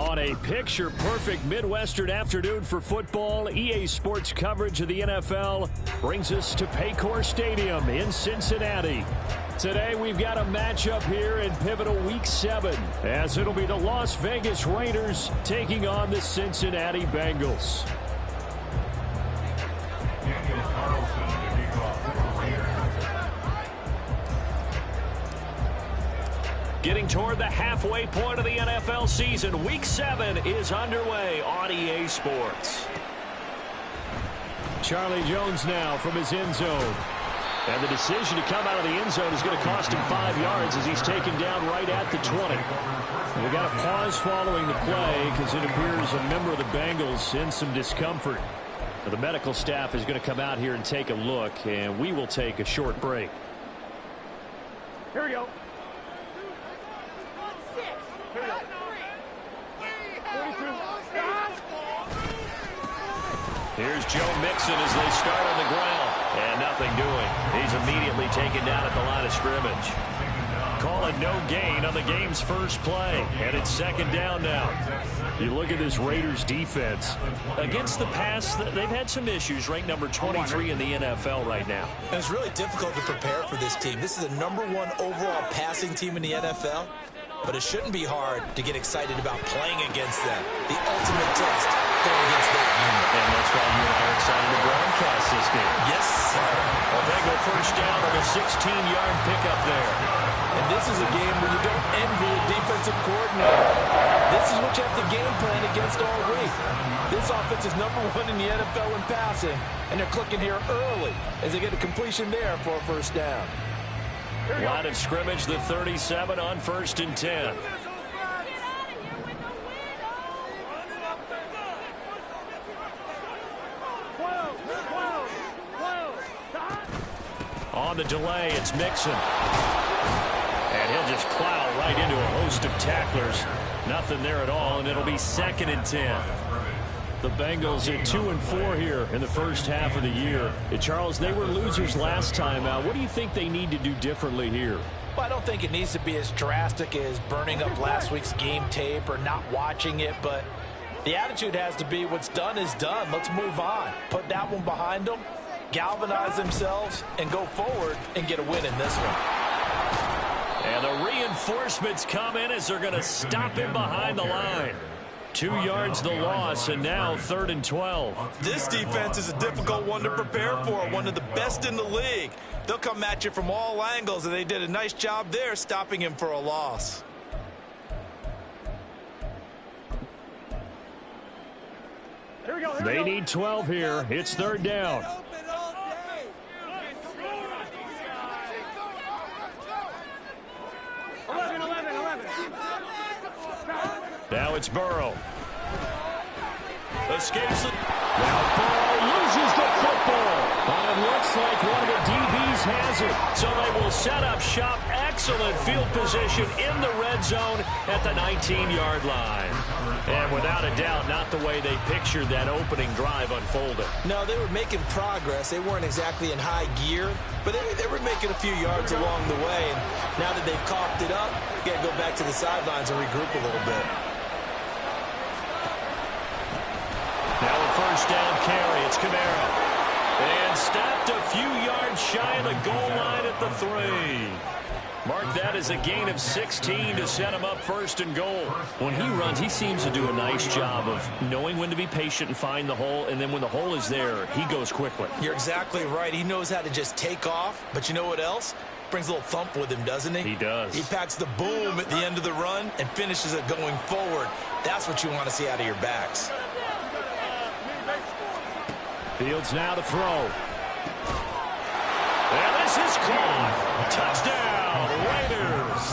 On a picture-perfect Midwestern afternoon for football, EA Sports coverage of the NFL brings us to Paycor Stadium in Cincinnati. Today we've got a matchup here in pivotal Week 7, as it'll be the Las Vegas Raiders taking on the Cincinnati Bengals. Getting toward the halfway point of the NFL season, Week 7 is underway on EA Sports. Charlie Jones now from his end zone. And the decision to come out of the end zone is going to cost him 5 yards as he's taken down right at the 20. We got a pause following the play because it appears a member of the Bengals in some discomfort. The medical staff is going to come out here and take a look, and we will take a short break. Here we go. Here's Joe Mixon as they start on the ground. And nothing doing. He's immediately taken down at the line of scrimmage. Call it no gain on the game's first play. And it's second down now. You look at this Raiders defense. Against the pass, they've had some issues. Ranked number 23 in the NFL right now. And it's really difficult to prepare for this team. This is the #1 overall passing team in the NFL. But it shouldn't be hard to get excited about playing against them. The ultimate test going against their unit. And that's why you and I are excited to broadcast this game. Yes, sir. A Bengal first down on a 16-yard pickup there. And this is a game where you don't envy a defensive coordinator. This is what you have to game plan against all week. This offense is #1 in the NFL in passing, and they're clicking here early as they get a completion there for a first down. Line of scrimmage, the 37 on 1st and 10. On the delay, it's Mixon. And he'll just plow right into a host of tacklers. Nothing there at all, and it'll be 2nd and 10. The Bengals at 2-4 here in the first half of the year. Charles, they were losers last time out. What do you think they need to do differently here? Well, I don't think it needs to be as drastic as burning up last week's game tape or not watching it, but the attitude has to be what's done is done. Let's move on. Put that one behind them, galvanize themselves, and go forward and get a win in this one. And the reinforcements come in as they're going to stop him behind the line. 2 yards the loss, and now 3rd and 12. This defense is a difficult one to prepare for, one of the best in the league. They'll come at you from all angles, and they did a nice job there stopping him for a loss. Here we go. They need 12 here. It's 3rd down. Now it's Burrow. Escapes it. Now Burrow loses the football. But it looks like one of the DBs has it. So they will set up shop. Excellent field position in the red zone at the 19-yard line. And without a doubt, not the way they pictured that opening drive unfolded. No, they were making progress. They weren't exactly in high gear, but they were making a few yards along the way. And now that they've coughed it up, you got to go back to the sidelines and regroup a little bit. Now a first down carry. It's Kamara. And stopped a few yards shy of the goal line at the 3. Mark that as a gain of 16 to set him up 1st and goal. When he runs, he seems to do a nice job of knowing when to be patient and find the hole, and then when the hole is there, he goes quickly. You're exactly right. He knows how to just take off, but you know what else? Brings a little thump with him, doesn't he? He does. He packs the boom at the end of the run and finishes it going forward. That's what you want to see out of your backs. Fields now to throw. And this is caught. Touchdown, Raiders.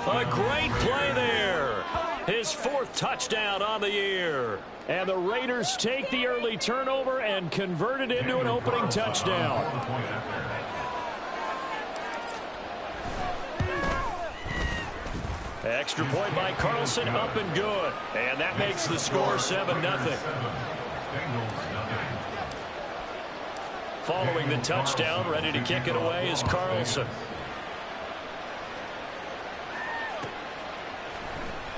A great play there. His 4th touchdown on the year. And the Raiders take the early turnover and convert it into an opening touchdown. Extra point by Carlson, up and good. And that makes the score 7-0. Following the touchdown, ready to kick it away is Carlson.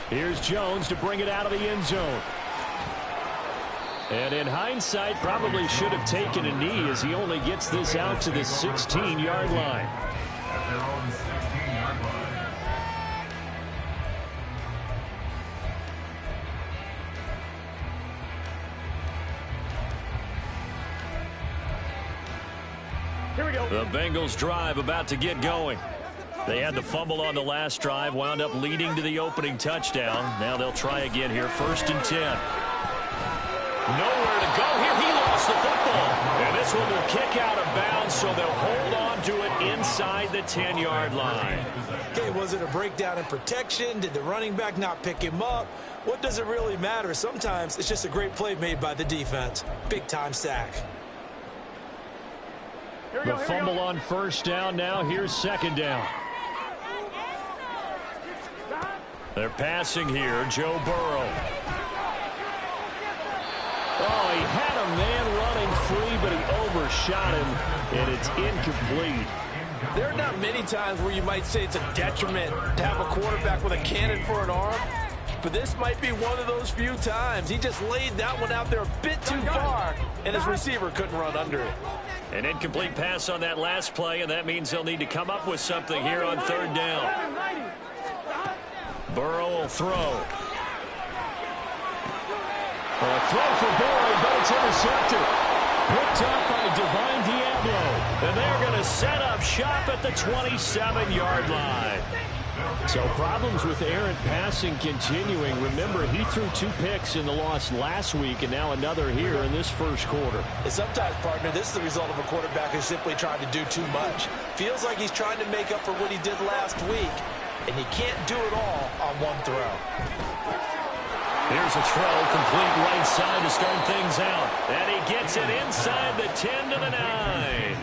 Here's Jones to bring it out of the end zone. And in hindsight, probably should have taken a knee as he only gets this out to the 16-yard line. At their own 16-yard line. Here we go. The Bengals drive about to get going. They had the fumble on the last drive, wound up leading to the opening touchdown. Now they'll try again here, 1st and 10. Nowhere to go here. He lost the football. And this one will kick out of bounds, so they'll hold on to it inside the 10-yard line. Okay, was it a breakdown in protection? Did the running back not pick him up? What does it really matter? Sometimes it's just a great play made by the defense. Big-time sack. The fumble on 1st down. Now here's 2nd down. They're passing here. Joe Burrow. Oh, he had a man running free, but he overshot him, and it's incomplete. There are not many times where you might say it's a detriment to have a quarterback with a cannon for an arm, but this might be one of those few times. He just laid that one out there a bit too far, and his receiver couldn't run under it. An incomplete pass on that last play, and that means they'll need to come up with something here on 3rd down. Burrow will throw. A throw for Burrow, but it's intercepted. Picked up by Divine Diablo. And they're going to set up shop at the 27-yard line. So problems with errant passing continuing. Remember, he threw 2 picks in the loss last week, and now another here in this first quarter. And sometimes, partner, this is the result of a quarterback who's simply trying to do too much. Feels like he's trying to make up for what he did last week, and you can't do it all on one throw. Here's a throw, complete right side to start things out. And he gets it inside the 10 to the 9.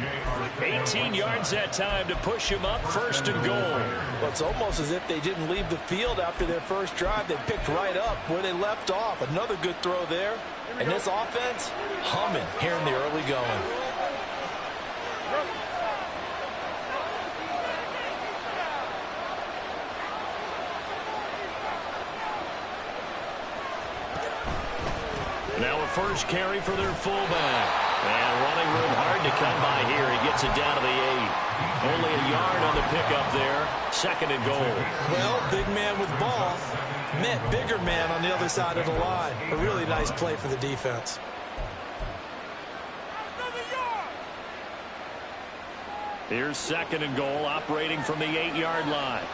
18 yards that time to push him up, 1st and goal. Well, it's almost as if they didn't leave the field after their first drive. They picked right up where they left off. Another good throw there. And this offense, humming here in the early going. Now a first carry for their fullback. And running room hard to come by here. He gets it down to the 8. Only a yard on the pickup there. 2nd and goal. Well, big man with ball met bigger man on the other side of the line. A really nice play for the defense. Here's 2nd and goal, operating from the 8-yard line.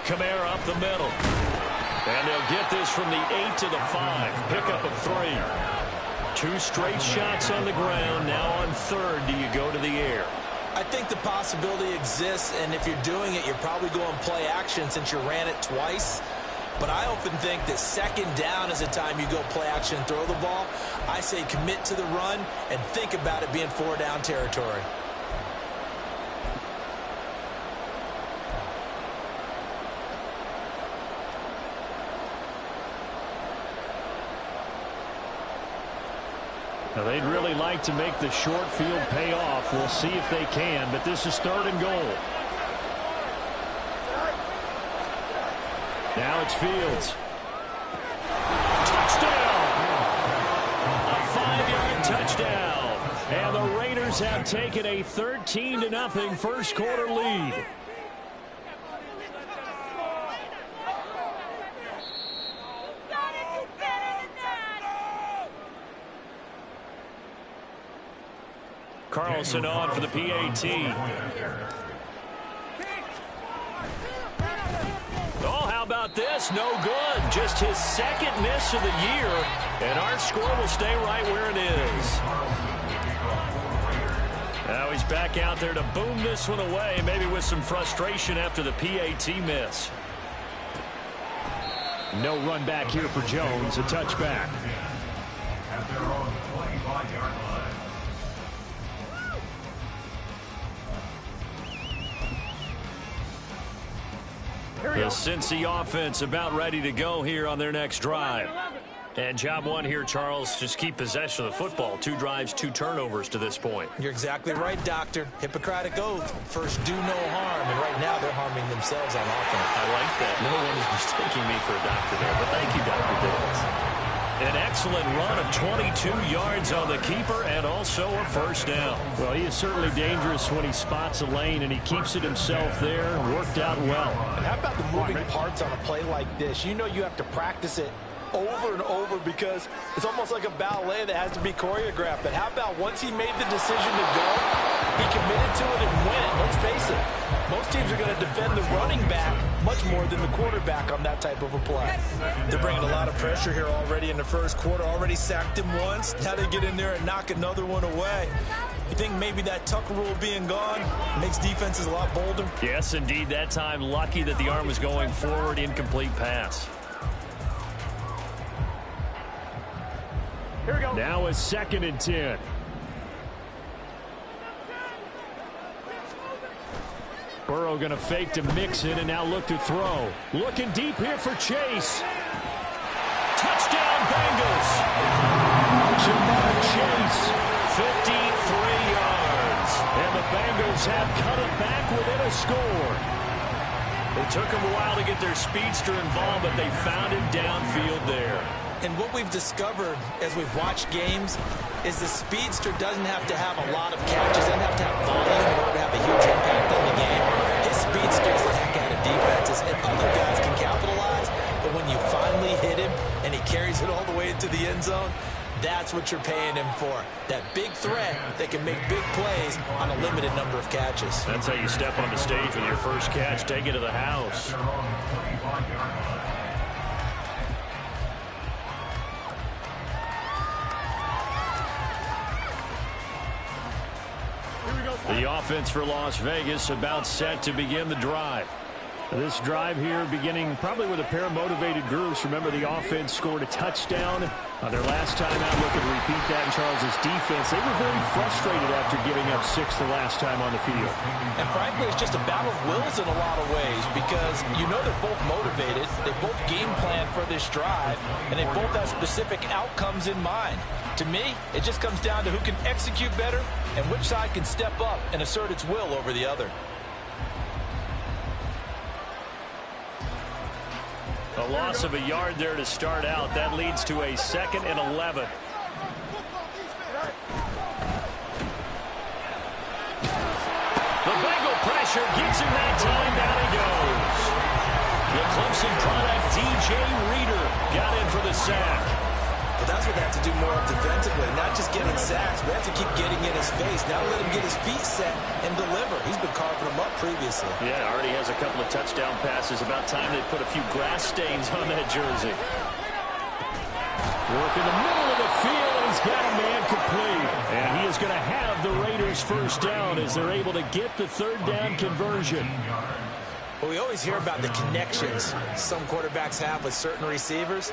Kamara up the middle. And they'll get this from the 8 to the 5. Pickup of 3. 2 straight shots on the ground. Now on 3rd, do you go to the air? I think the possibility exists, and if you're doing it, you're probably going play action since you ran it twice. But I often think that 2nd down is the time you go play action and throw the ball. I say commit to the run and think about it being 4-down territory. Now, they'd really like to make the short field pay off. We'll see if they can, but this is 3rd and goal. Now it's Fields. Touchdown! A 5-yard touchdown. And the Raiders have taken a 13-0 first quarter lead. Carlson on for the PAT. Oh, how about this? No good. Just his 2nd miss of the year. And our score will stay right where it is. Now he's back out there to boom this one away, maybe with some frustration after the PAT miss. No run back here for Jones. A touchback. At their own 25-yard line. The Cincy offense about ready to go here on their next drive. And job one here, Charles, just keep possession of the football. 2 drives, 2 turnovers to this point. You're exactly right, Doctor. Hippocratic oath. First, do no harm. And right now, they're harming themselves on offense. I like that. No one is mistaking me for a doctor there. But thank you, Dr. Dales. An excellent run of 22 yards on the keeper and also a first down. Well, he is certainly dangerous when he spots a lane, and he keeps it himself there. Worked out well. And how about the moving parts on a play like this? You know you have to practice it over and over because it's almost like a ballet that has to be choreographed. But how about once he made the decision to go, he committed to it and went. Let's face it, most teams are going to defend the running back much more than the quarterback on that type of a play. They're bringing a lot of pressure here already in the first quarter. Already sacked him once. Now they get in there and knock another one away. You think maybe that Tucker rule being gone makes defenses a lot bolder? Yes, indeed. That time, lucky that the arm was going forward, incomplete pass. Here we go. Now a 2nd and 10. Burrow going to fake to Mixon and now look to throw. Looking deep here for Chase. Touchdown, Bengals. Jamar Chase. 53 yards. And the Bengals have cut it back within a score. It took them a while to get their speedster involved, but they found him downfield there. And what we've discovered as we've watched games is the speedster doesn't have to have a lot of catches, doesn't have to have volume in order to have a huge impact on the game. His speed scares the heck out of defenses, and other guys can capitalize. But when you finally hit him and he carries it all the way into the end zone, that's what you're paying him for. That big threat that can make big plays on a limited number of catches. That's how you step on the stage with your first catch. Take it to the house. The offense for Las Vegas about set to begin the drive. This drive here beginning probably with a pair of motivated groups. Remember, the offense scored a touchdown their last time out. Looking to repeat that in Charles's defense. They were very frustrated after giving up 6 the last time on the field. And frankly, it's just a battle of wills in a lot of ways because you know they're both motivated. They both game plan for this drive, and they both have specific outcomes in mind. To me, it just comes down to who can execute better and which side can step up and assert its will over the other. A loss of a yard there to start out. That leads to a 2nd and 11. The Bengal pressure gets him that time. Down he goes. The Clemson product, DJ Reader, got in for the sack. But that's what they have to do more of defensively, not just getting sacks, but have to keep getting in his face. Now let him get his feet set and deliver. He's been carving them up previously. Yeah, already has a couple of touchdown passes. About time they put a few grass stains on that jersey. Work in the middle of the field, and he's got a man complete. And he is going to have the Raiders first down as they're able to get the 3rd down conversion. Well, we always hear about the connections some quarterbacks have with certain receivers.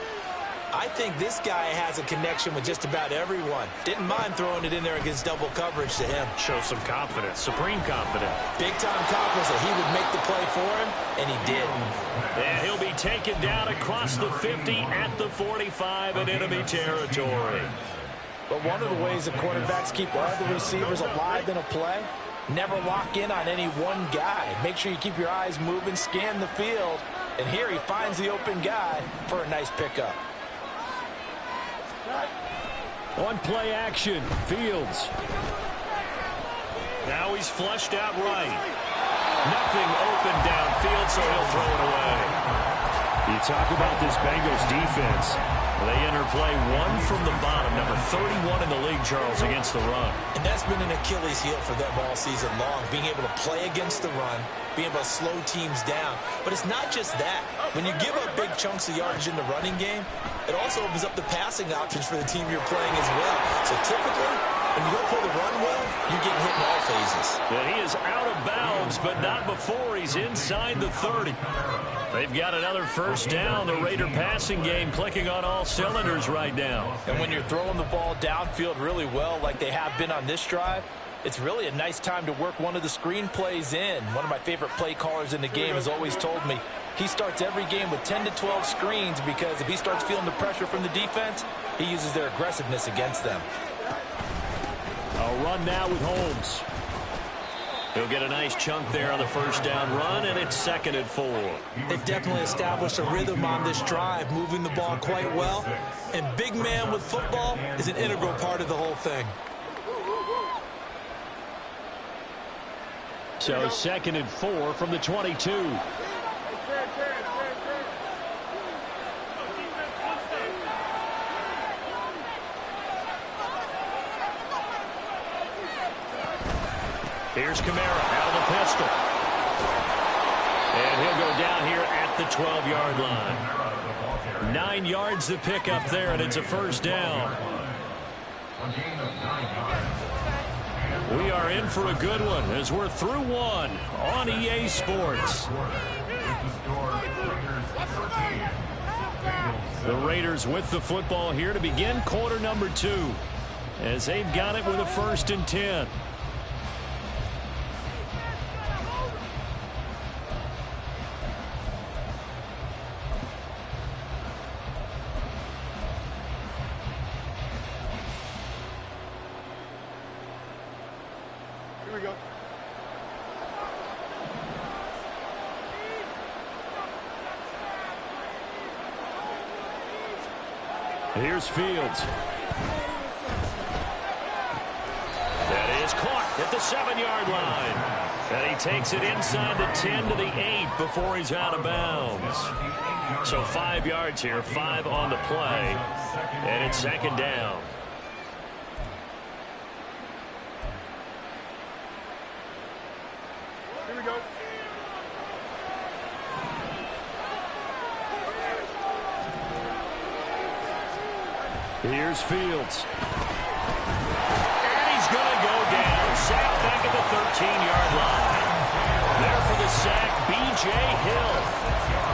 I think this guy has a connection with just about everyone. Didn't mind throwing it in there against double coverage to him. Shows some confidence, supreme confidence. Big-time confidence that he would make the play for him, and he did. And he'll be taken down across the 50 at the 45 in enemy territory. But one of the ways the quarterbacks keep all the receivers alive in a play, never lock in on any one guy. Make sure you keep your eyes moving, scan the field, and here he finds the open guy for a nice pickup. On play action, Fields. Now he's flushed out right. Nothing open downfield, so he'll throw it away. You talk about this Bengals defense. They enter play 1 from the bottom, number 31 in the league, Charles, against the run. And that's been an Achilles heel for them all season long, being able to play against the run, being able to slow teams down. But it's not just that. When you give up big chunks of yardage in the running game, it also opens up the passing options for the team you're playing as well. So typically, when you don't play the run well, you're getting hit in all phases. And he is out of bounds, but not before he's inside the 30. They've got another first down. The Raider passing game clicking on all cylinders right now. And when you're throwing the ball downfield really well like they have been on this drive, it's really a nice time to work one of the screen plays in. One of my favorite play callers in the game has always told me, He starts every game with 10 to 12 screens because if he starts feeling the pressure from the defense, he uses their aggressiveness against them. A run now with Holmes. He'll get a nice chunk there on the first down run, and it's 2nd and 4. They've definitely established a rhythm on this drive, moving the ball quite well. And big man with football is an integral part of the whole thing. So 2nd and 4 from the 22. Here's Kamara out of the pistol. And he'll go down here at the 12-yard line. 9 yards to pick up there, and it's a first down. We are in for a good one as we're through one on EA Sports. The Raiders with the football here to begin quarter number 2 as they've got it with a 1st and 10. Here we go. Here's Fields. That is caught at the 7-yard line. And he takes it inside the 10 to the 8 before he's out of bounds. So 5 yards here, 5 on the play. And it's 2nd down. Here we go. Here's Fields. And he's going to go down. Sack back at the 13-yard line. There for the sack, B.J. Hill.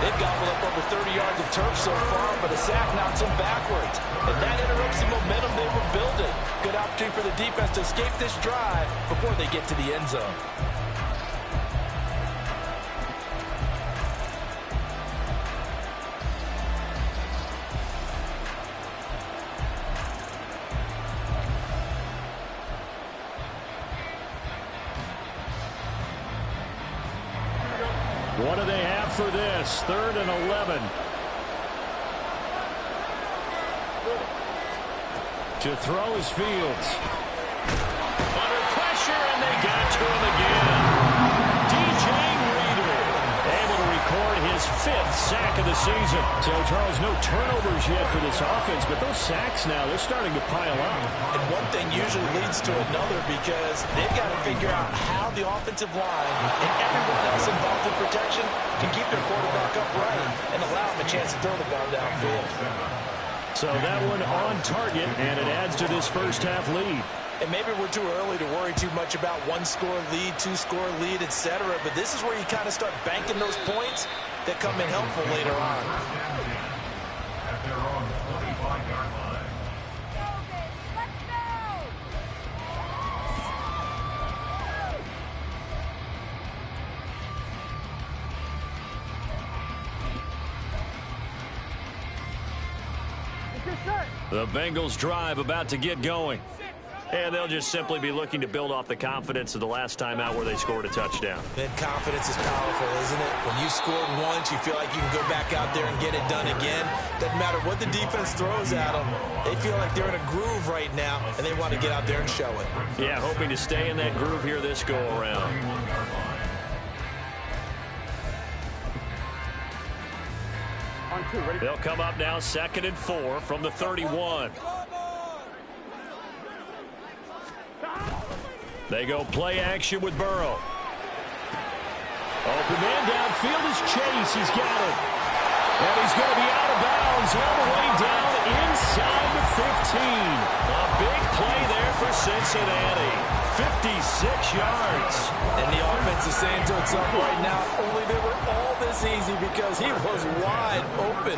They've gobbled up over 30 yards of turf so far, but a sack knocks them backwards. And that interrupts the momentum they were building. Good opportunity for the defense to escape this drive before they get to the end zone. What do they have for this? 3rd and 11. To throw is Fields. Under pressure, and they got to him again. DJ Reader able to record his 5th sack of the season. So, Charles, no turnovers yet for this offense, but those sacks now, they're starting to pile up. And one thing usually leads to another because they've got to figure out how the offensive line and everyone else involved in protection can keep their quarterback upright and allow him a chance to throw the ball downfield. So that one on target, and it adds to this first half lead. And maybe we're too early to worry too much about 1-score lead, 2-score lead, etc. But this is where you kind of start banking those points that come in helpful later on. At their own 25-yard line. The Bengals drive about to get going. And they'll just simply be looking to build off the confidence of the last time out where they scored a touchdown. Then confidence is powerful, isn't it? When you scored once, you feel like you can go back out there and get it done again. Doesn't matter what the defense throws at them. They feel like they're in a groove right now, and they want to get out there and show it. Yeah, hoping to stay in that groove here this go-around. They'll come up now 2nd and 4 from the 31. They go play action with Burrow. Open man downfield is Chase. He's got it. And he's going to be out of bounds all the way down inside the 15. A big play there for Cincinnati. 56 yards. And the offense is saying to itself right now, only they were all this easy because he was wide open.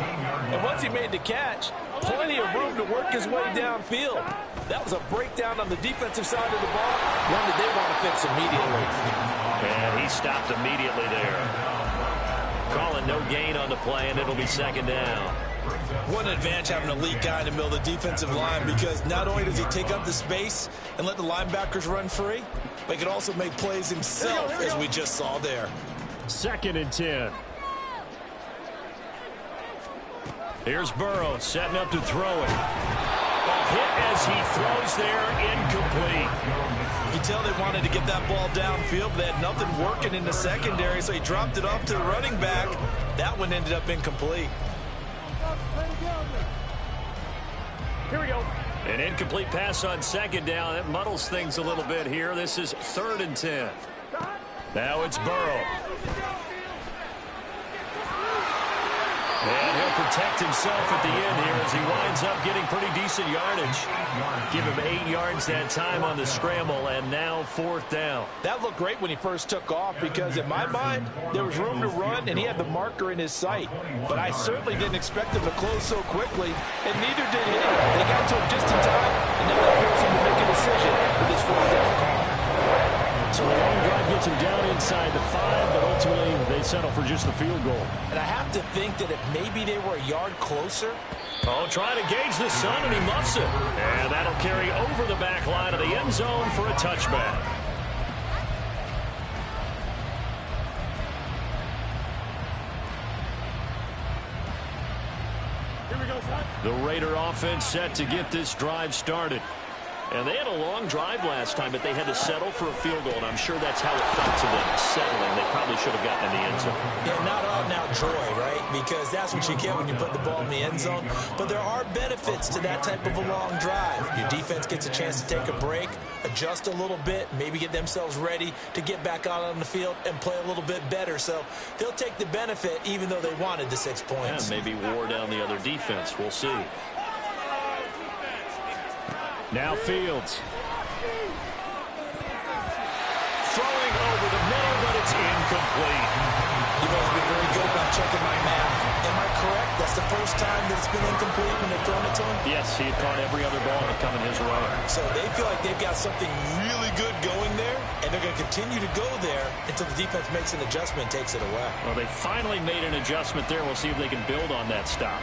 And once he made the catch, plenty of room to work his way downfield. That was a breakdown on the defensive side of the ball, one that they want to fix immediately. And he stopped immediately there. Calling no gain on the play, and it'll be second down. What an advantage having an elite guy in the middle of the defensive line, because not only does he take up the space and let the linebackers run free, but he can also make plays himself, as we just saw there. 2nd and 10. Here's Burrow setting up to throw it. A hit as he throws there, incomplete. You can tell they wanted to get that ball downfield, but they had nothing working in the secondary, so he dropped it off to the running back. That one ended up incomplete. Here we go. An incomplete pass on 2nd down. That muddles things a little bit here. This is 3rd and 10. Now it's Burrow. And he'll protect himself at the end here as he winds up getting pretty decent yardage. Give him 8 yards that time on the scramble, and now 4th down. That looked great when he first took off, because in my mind, there was room to run, and he had the marker in his sight. But I certainly didn't expect him to close so quickly, and neither did he. They got to him just in time, and now they force him to make a decision with this 4th down call. So the long drive gets him down inside the 5, but ultimately they settle for just the field goal. And I have to think that if maybe they were a yard closer. Oh, trying to gauge the sun, and he muffs it. And that'll carry over the back line of the end zone for a touchback. The Raider offense set to get this drive started. And they had a long drive last time, but they had to settle for a field goal, and I'm sure that's how it felt to them, settling. They probably should have gotten in the end zone. Yeah, not out-and-out joy, right? Because that's what you get when you put the ball in the end zone. But there are benefits to that type of a long drive. Your defense gets a chance to take a break, adjust a little bit, maybe get themselves ready to get back out on the field and play a little bit better. So they'll take the benefit even though they wanted the 6 points. Yeah, maybe wore down the other defense. We'll see. Now Fields. Throwing over the middle, but it's incomplete. You've always been very good about checking my math. Am I correct? That's the first time that it's been incomplete when they've thrown it to him? Yes, he had caught every other ball coming his way. So they feel like they've got something really good going there, and they're going to continue to go there until the defense makes an adjustment and takes it away. Well, they finally made an adjustment there. We'll see if they can build on that stop.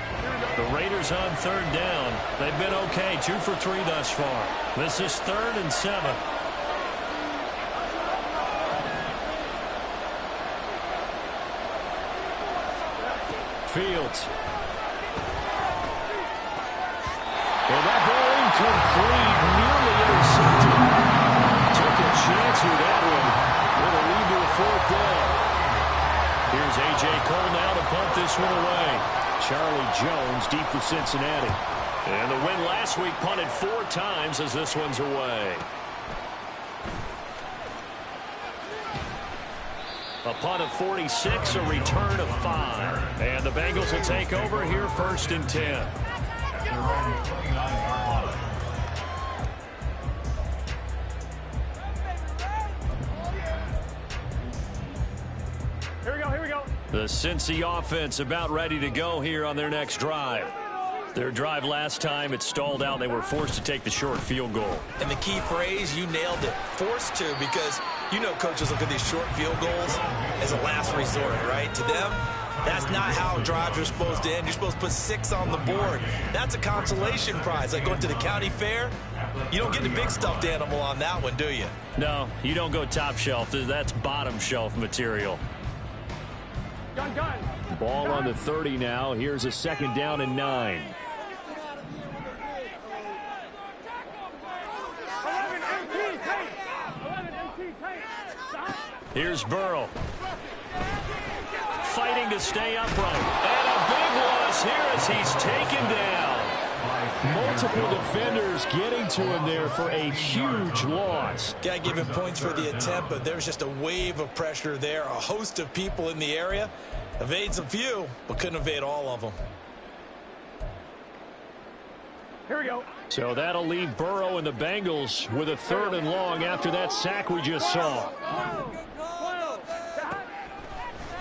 The Raiders on 3rd down. They've been okay, 2 for 3 thus far. This is 3rd and 7. Fields. Well, that ball incomplete, nearly intercepted. Took a chance with that one. With a lead to a 4th down. Here's A.J. Cole now to punt this one away. Charlie Jones deep for Cincinnati. And the win last week, punted 4 times as this one's away. A punt of 46, a return of 5. And the Bengals will take over here 1st and 10. Here we go. The Cincy offense about ready to go here on their next drive. Their drive last time, it stalled out. They were forced to take the short field goal. And the key phrase, you nailed it, forced to, because you know coaches look at these short field goals as a last resort, right? To them, that's not how drives are supposed to end. You're supposed to put 6 on the board. That's a consolation prize. Like going to the county fair, you don't get the big stuffed animal on that one, do you? No, you don't go top shelf. That's bottom shelf material. Ball on the 30 now. Here's a 2nd down and 9. Here's Burrow. Fighting to stay upright. And a big loss here as he's taken down. Multiple defenders getting to him there for a huge loss. Got to give him points for the attempt, but there's just a wave of pressure there. A host of people in the area. Evades a few, but couldn't evade all of them. Here we go. So that'll leave Burrow and the Bengals with a 3rd and long after that sack we just saw.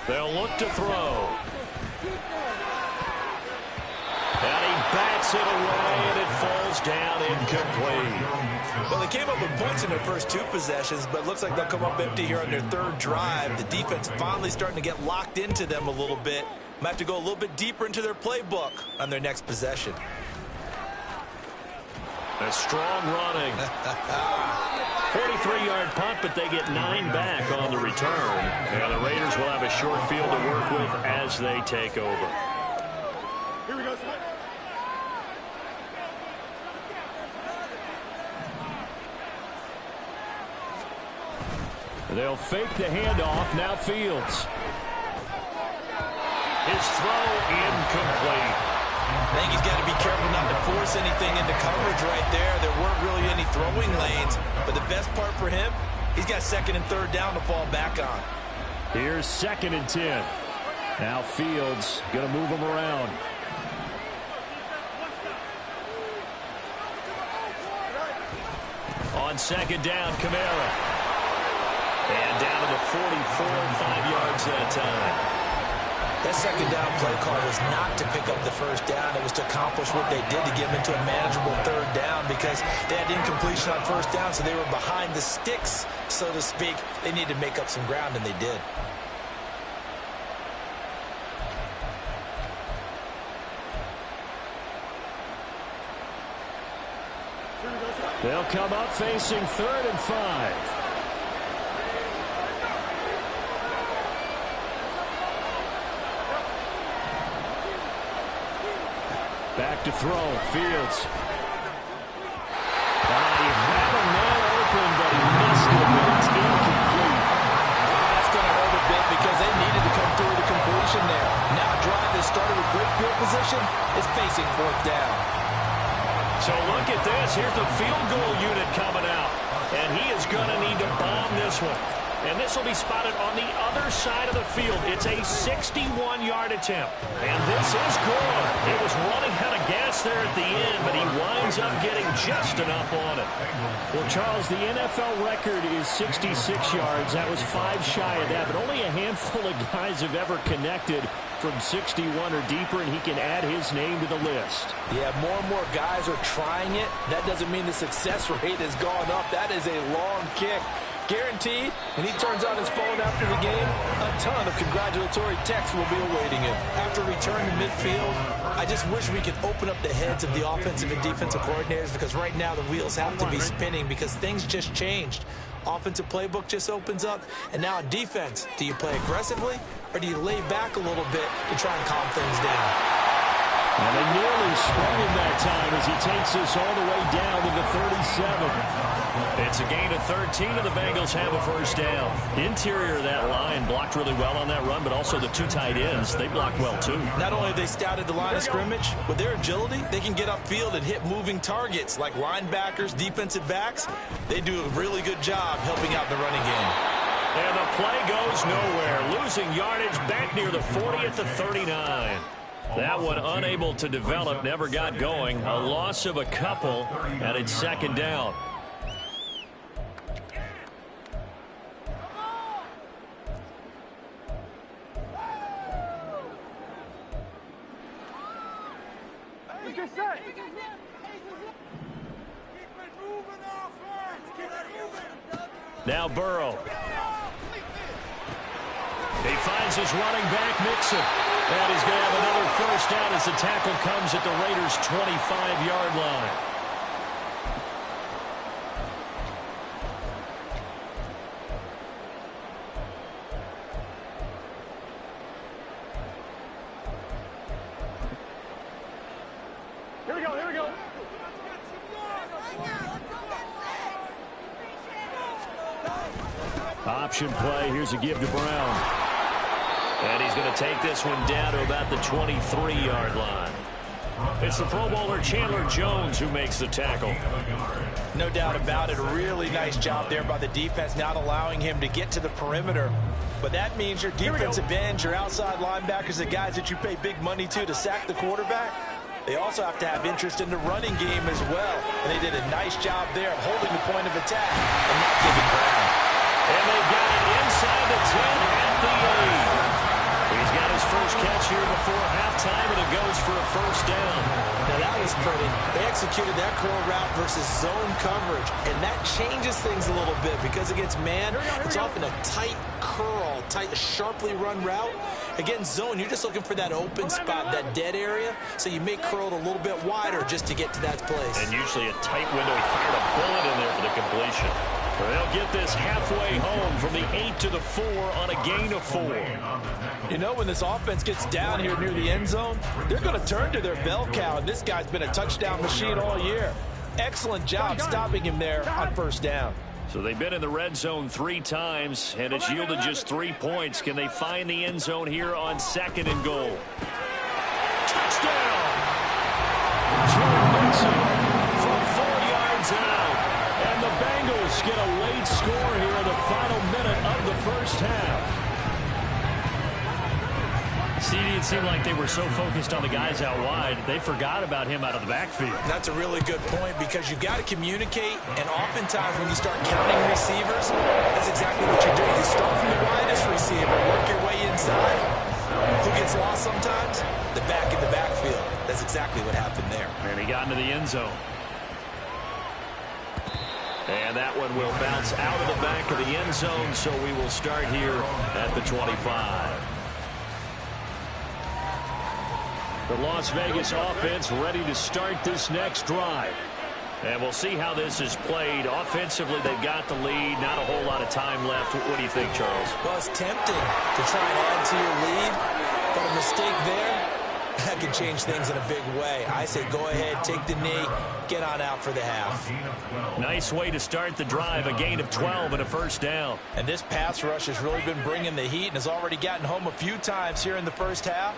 They'll look to throw. And he bats it away, and it falls down incomplete. Well, they came up with points in their first 2 possessions, but it looks like they'll come up empty here on their 3rd drive. The defense finally starting to get locked into them a little bit. Might have to go a little bit deeper into their playbook on their next possession. A strong running. 43-yard punt, but they get 9 back on the return. And the Raiders will have a short field to work with as they take over. Here we go. They'll fake the handoff. Now Fields. His throw incomplete. I think he's got to be careful not to force anything into coverage right there. There weren't really any throwing lanes. But the best part for him, he's got 2nd and 3rd down to fall back on. Here's 2nd and 10. Now Fields going to move him around. On 2nd down, Kamara. And down to the 44, 5 yards that time. That 2nd down play call was not to pick up the 1st down. It was to accomplish what they did to get them into a manageable 3rd down because they had incompletion on 1st down, so they were behind the sticks, so to speak. They needed to make up some ground, and they did. They'll come up facing 3rd and 5. Back to throw. Fields. He had a man open, but he missed it, but it's incomplete. That's going to hurt a bit because they needed to come through with a completion there. Now a drive that started with great field position is facing 4th down. So look at this. Here's the field goal unit coming out. And he is going to need to bomb this one. And this will be spotted on the other side of the field. It's a 61-yard attempt. And this is good. It was running out of gas there at the end, but he winds up getting just enough on it. Well, Charles, the NFL record is 66 yards. That was 5 shy of that, but only a handful of guys have ever connected from 61 or deeper, and he can add his name to the list. Yeah, more and more guys are trying it. That doesn't mean the success rate has gone up. That is a long kick. Guaranteed, when he turns on his phone after the game, a ton of congratulatory texts will be awaiting him. After return to midfield, I just wish we could open up the heads of the offensive and defensive coordinators because right now the wheels have to be spinning because things just changed. Offensive playbook just opens up, and now in defense, do you play aggressively or do you lay back a little bit to try and calm things down? And they nearly sprung him that time as he takes this all the way down to the 37. It's a gain of 13, and the Bengals have a 1st down. Interior of that line blocked really well on that run, but also the 2 tight ends, they blocked well too. Not only have they scouted the line of scrimmage, with their agility, they can get upfield and hit moving targets like linebackers, defensive backs. They do a really good job helping out the running game. And the play goes nowhere. Losing yardage back near the 40 at the 39. That one unable to develop, never got going. A loss of a couple, and it's 2nd down. Now Burrow. He finds his running back, Mixon. And he's going to have another 1st down as the tackle comes at the Raiders' 25-yard line. Here we go, here we go. Option play. Here's a give to Brown. And he's going to take this one down to about the 23-yard line. It's the Pro Bowler Chandler Jones who makes the tackle. No doubt about it. A really nice job there by the defense, not allowing him to get to the perimeter. But that means your defensive ends, your outside linebackers, the guys that you pay big money to sack the quarterback, they also have to have interest in the running game as well. And they did a nice job there of holding the point of attack and not giving ground. And they've got it inside the 10 at the 8. He's got his 1st catch here before halftime, and it goes for a first down. Now that was pretty. They executed that curl route versus zone coverage, and that changes things a little bit because against man, it's often a tight curl, tight, sharply run route. Against zone, you're just looking for that open spot, that dead area, so you may curl it a little bit wider just to get to that place. And usually a tight window. He fired a bullet in there for the completion. They'll get this halfway home from the 8 to the 4 on a gain of 4. You know, when this offense gets down here near the end zone, they're going to turn to their bell cow, and this guy's been a touchdown machine all year. Excellent job stopping him there on first down. So they've been in the red zone 3 times, and it's yielded just 3 points. Can they find the end zone here on 2nd and goal? Touchdown! Joe Mixon from 4 yards out. And the Bengals get a late score here in the final minute of the first half. CD, it seemed like they were so focused on the guys out wide, they forgot about him out of the backfield. That's a really good point because you've got to communicate, and oftentimes when you start counting receivers, that's exactly what you're doing. You start from the widest receiver, work your way inside. Who gets lost sometimes? The back in the backfield. That's exactly what happened there. And he got into the end zone. And that one will bounce out of the back of the end zone, so we will start here at the 25. The Las Vegas offense ready to start this next drive. And we'll see how this is played. Offensively, they've got the lead. Not a whole lot of time left. What do you think, Charles? Well, it's tempting to try and add to your lead, but a mistake there, that could change things in a big way. I say go ahead, take the knee, get on out for the half. Nice way to start the drive. A gain of 12 and a first down. And this pass rush has really been bringing the heat and has already gotten home a few times here in the first half.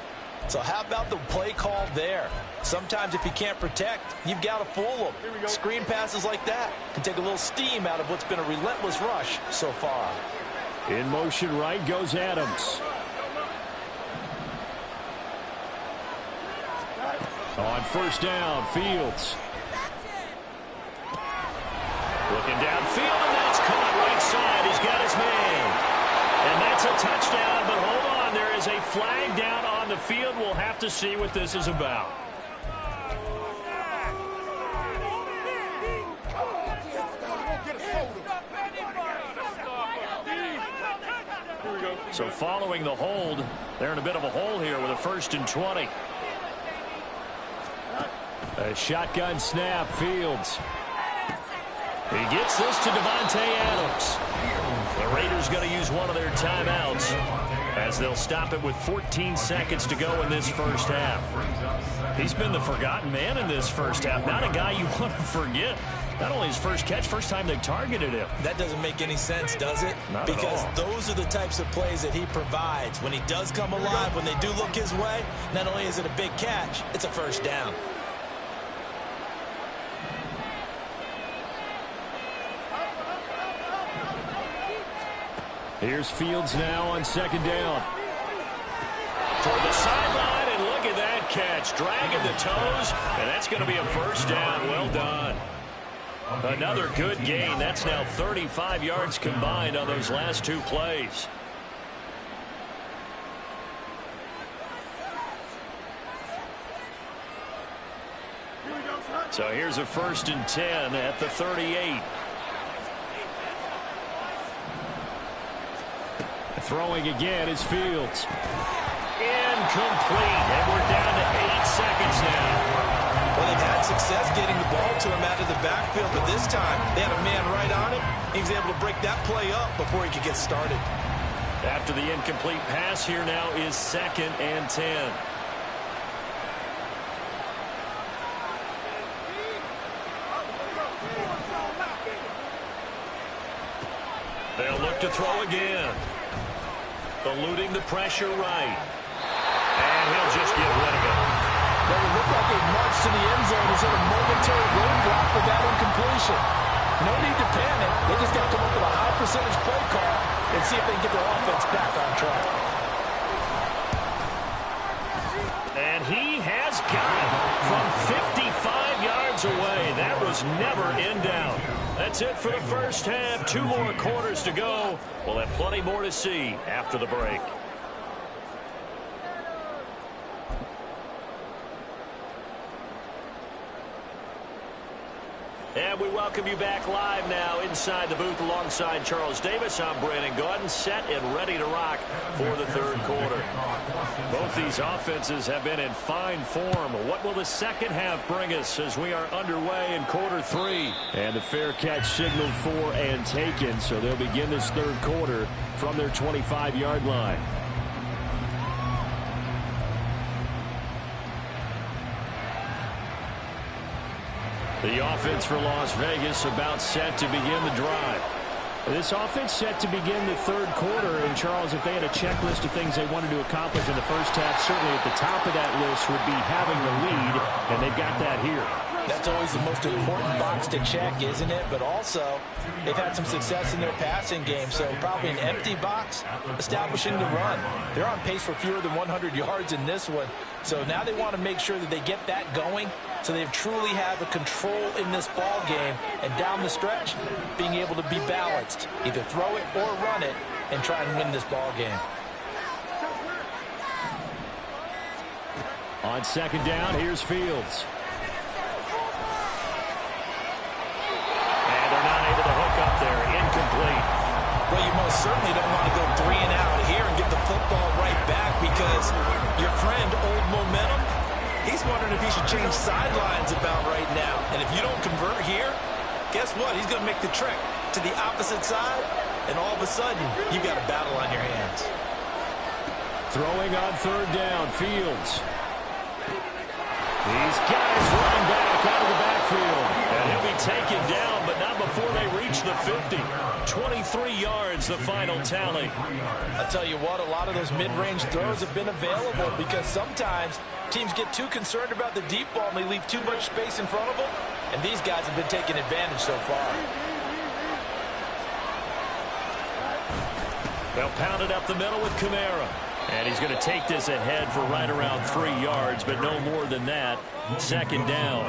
So how about the play call there? Sometimes if you can't protect, you've got to fool them. Screen passes like that can take a little steam out of what's been a relentless rush so far. In motion right goes Adams. On first down, Fields. Looking downfield, and that's caught right side. He's got his man. And that's a touchdown, but hold on. There is a flag down on the field. We'll have to see what this is about. So following the hold, they're in a bit of a hole here with a 1st and 20. A shotgun snap, Fields. He gets this to Davante Adams. The Raiders going to use one of their timeouts as they'll stop it with 14 seconds to go in this first half. He's been the forgotten man in this first half. Not a guy you want to forget. Not only his first catch, first time they've targeted him. That doesn't make any sense, does it? Not at because all. those are the types of plays that he provides. When he does come alive, when they do look his way, not only is it a big catch, it's a first down. Here's Fields now on 2nd down. Toward the sideline, and look at that catch. Dragging the toes, and that's going to be a first down. Well done. Another good gain. That's now 35 yards combined on those last 2 plays. So here's a 1st and 10 at the 38. Throwing again is Fields. Incomplete, and we're down to 8 seconds now. Well, they've had success getting the ball to him out of the backfield, but this time they had a man right on him. He was able to break that play up before he could get started. After the incomplete pass, here now is 2nd and 10. They'll look to throw again. Eluding the pressure right. And he'll just get rid of it. Well, it looked like they marched to the end zone. He's had a momentary roadblock for that incompletion. No need to panic. They just got to come up with a high percentage play call and see if they can get their offense back on track. And he has got it from 55 yards away. That was never in doubt. That's it for the first half. 2 more quarters to go. We'll have plenty more to see after the break. And we welcome you back live now inside the booth alongside Charles Davis. I'm Brandon Gaudin, set and ready to rock for the third quarter. Both these offenses have been in fine form. What will the second half bring us as we are underway in quarter three? And the fair catch signaled for and taken, so they'll begin this third quarter from their 25-yard line. The offense for Las Vegas about set to begin the drive. This offense set to begin the third quarter. And, Charles, if they had a checklist of things they wanted to accomplish in the first half, certainly at the top of that list would be having the lead, and they've got that here. That's always the most important box to check, isn't it? But also, they've had some success in their passing game, so probably an empty box establishing the run. They're on pace for fewer than 100 yards in this one, so now they want to make sure that they get that going so they truly have a control in this ball game, and down the stretch, being able to be balanced. Either throw it or run it and try and win this ball game. On second down, here's Fields. There, incomplete. Well, you most certainly don't want to go 3 and out here and get the football right back, because your friend, Old Momentum, he's wondering if he should change sidelines about right now. And if you don't convert here, guess what? He's going to make the trek to the opposite side, and all of a sudden, you've got a battle on your hands. Throwing on third down, Fields. These guys running back out of the backfield. And he'll be taken down, but not before they reach the 50. 23 yards, the final tally. I'll tell you what, a lot of those mid-range throws have been available, because sometimes teams get too concerned about the deep ball and they leave too much space in front of them, and these guys have been taking advantage so far. They'll pound it up the middle with Kamara. And he's going to take this ahead for right around 3 yards, but no more than that. Second down.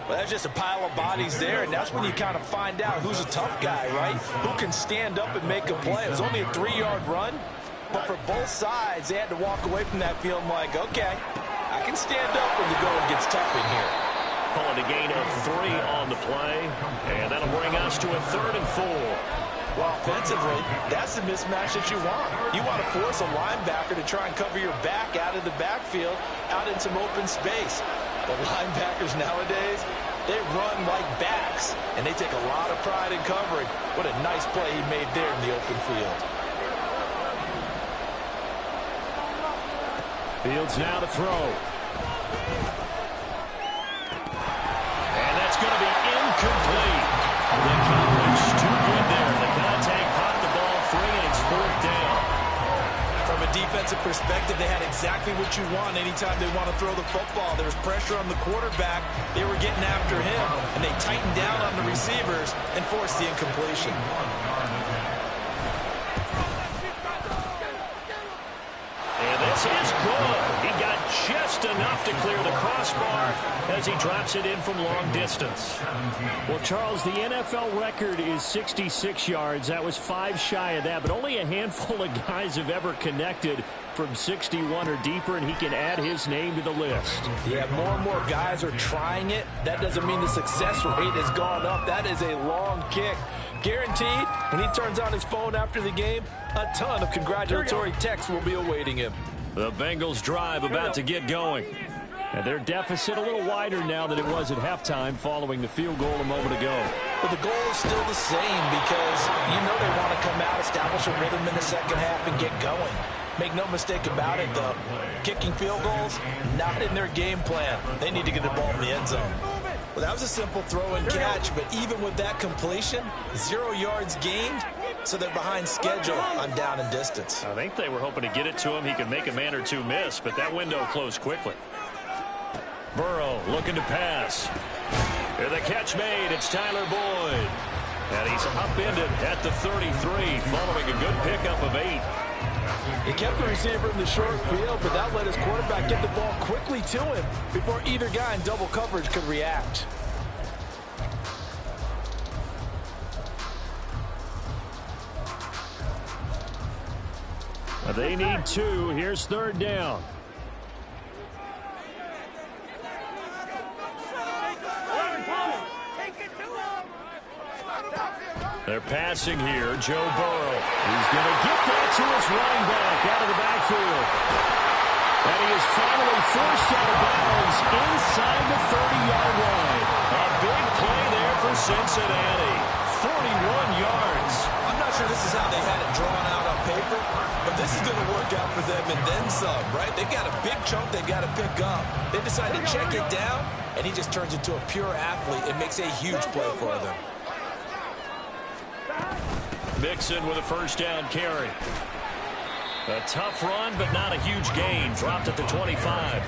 Well, that's just a pile of bodies there, and that's when you kind of find out who's a tough guy, right? Who can stand up and make a play. It was only a 3-yard run, but for both sides, they had to walk away from that feeling like, okay, I can stand up when the going gets tough in here. Pulling a gain of 3 on the play, and that'll bring us to a 3rd and 4. Well, offensively, that's the mismatch that you want. You want to force a linebacker to try and cover your back out of the backfield, out in some open space. The linebackers nowadays, they run like backs, and they take a lot of pride in covering. What a nice play he made there in the open field. Fields now to throw. And that's going to be incomplete. The coverage too good there. The contact caught the ball free, and it's 4th down. From a defensive perspective, they had exactly what you want anytime they want to throw the football. There was pressure on the quarterback. They were getting after him, and they tightened down on the receivers and forced the incompletion. And this is good. He got just enough to clear the crossbar as he drops it in from long distance. Well, Charles, the NFL record is 66 yards. That was 5 shy of that, but only a handful of guys have ever connected from 61 or deeper, and he can add his name to the list. Yeah, more and more guys are trying it. That doesn't mean the success rate has gone up. That is a long kick. Guaranteed, when he turns on his phone after the game, a ton of congratulatory texts will be awaiting him. The Bengals drive about to get going. And their deficit a little wider now than it was at halftime following the field goal a moment ago. But the goal is still the same, because you know they want to come out, establish a rhythm in the second half, and get going. Make no mistake about it, though. Kicking field goals, not in their game plan. They need to get the ball in the end zone. Well, that was a simple throw and catch, but even with that completion, 0 yards gained, so they're behind schedule on down and distance. I think they were hoping to get it to him. He could make a man or two miss, but that window closed quickly. Burrow looking to pass. And the catch made. It's Tyler Boyd. And he's upended at the 33 following a good pickup of 8. He kept the receiver in the short field, but that let his quarterback get the ball quickly to him before either guy in double coverage could react. They need 2. Here's 3rd down. Take it to him! passing here. Joe Burrow. He's going to get that to his running back out of the backfield. And he is finally forced out of bounds inside the 30-yard line. A big play there for Cincinnati. 41 yards. I'm not sure this is how they had it drawn out on paper, but this is going to work out for them and then some, right? They got a big chunk they got to pick up. They decide to check it down, and he just turns into a pure athlete and makes a huge play for them. Mixon with a first down carry. A tough run, but not a huge gain. Dropped at the 25.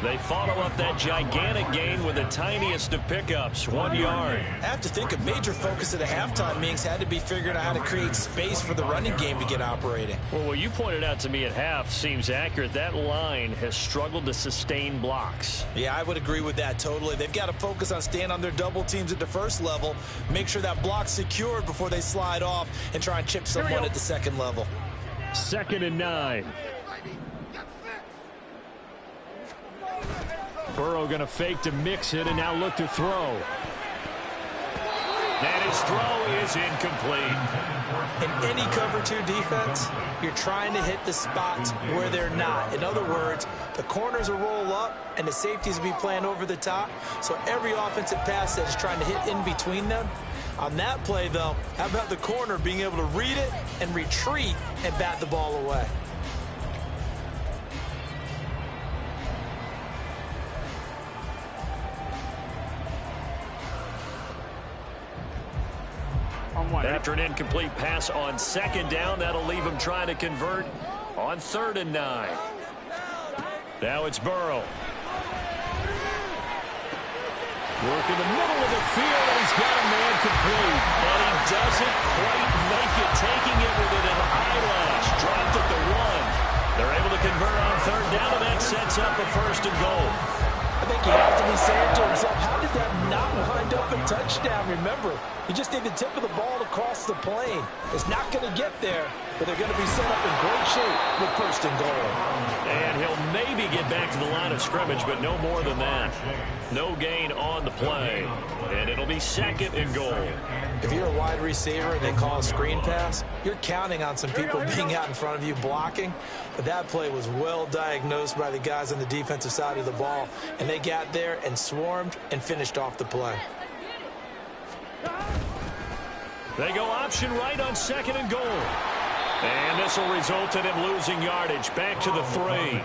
They follow up that gigantic gain with the tiniest of pickups, 1 yard. I have to think a major focus of the halftime meetings had to be figuring out how to create space for the running game to get operating. Well, what you pointed out to me at half seems accurate. That line has struggled to sustain blocks. Yeah, I would agree with that totally. They've got to focus on staying on their double teams at the first level, make sure that block's secured before they slide off and try and chip someone at the second level. 2nd and 9. Burrow going to fake to mix it and now look to throw. And his throw is incomplete. In any cover 2 defense, you're trying to hit the spots where they're not. In other words, the corners will roll up and the safeties will be playing over the top. So every offensive pass that is trying to hit in between them. On that play, though, how about the corner being able to read it and retreat and bat the ball away? After an incomplete pass on 2nd down, that'll leave him trying to convert on 3rd and 9. Now it's Burrow. Work in the middle of the field, and he's got a man complete. And he doesn't quite make it, taking it within an eyelash. Dropped at the 1. They're able to convert on 3rd down, and that sets up a 1st and goal. I think he has to be saying to himself, how did that not wind up a touchdown? Remember, you just need the tip of the ball to cross the plane. It's not going to get there, but they're going to be set up in great shape with 1st and goal. And he'll maybe get back to the line of scrimmage, but no more than that. No gain on the play, and it'll be 2nd and goal. If you're a wide receiver and they call a screen pass, you're counting on some people being out in front of you blocking. But that play was well diagnosed by the guys on the defensive side of the ball, and they got there and swarmed and finished off the play. They go option right on 2nd and goal. And this will result in him losing yardage. Back to the 3.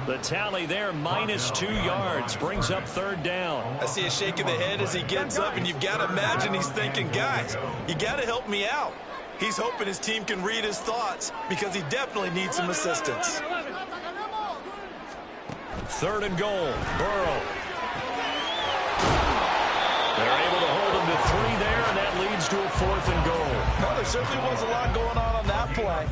The tally there, -2 yards, brings up 3rd down. I see a shake of the head as he gets up, and you've got to imagine he's thinking, guys, you got to help me out. He's hoping his team can read his thoughts because he definitely needs some assistance. 3rd and goal, Burrow. They're able to hold him to 3 there, and that leads to a 4th and goal. Well, there certainly was a lot going on that play.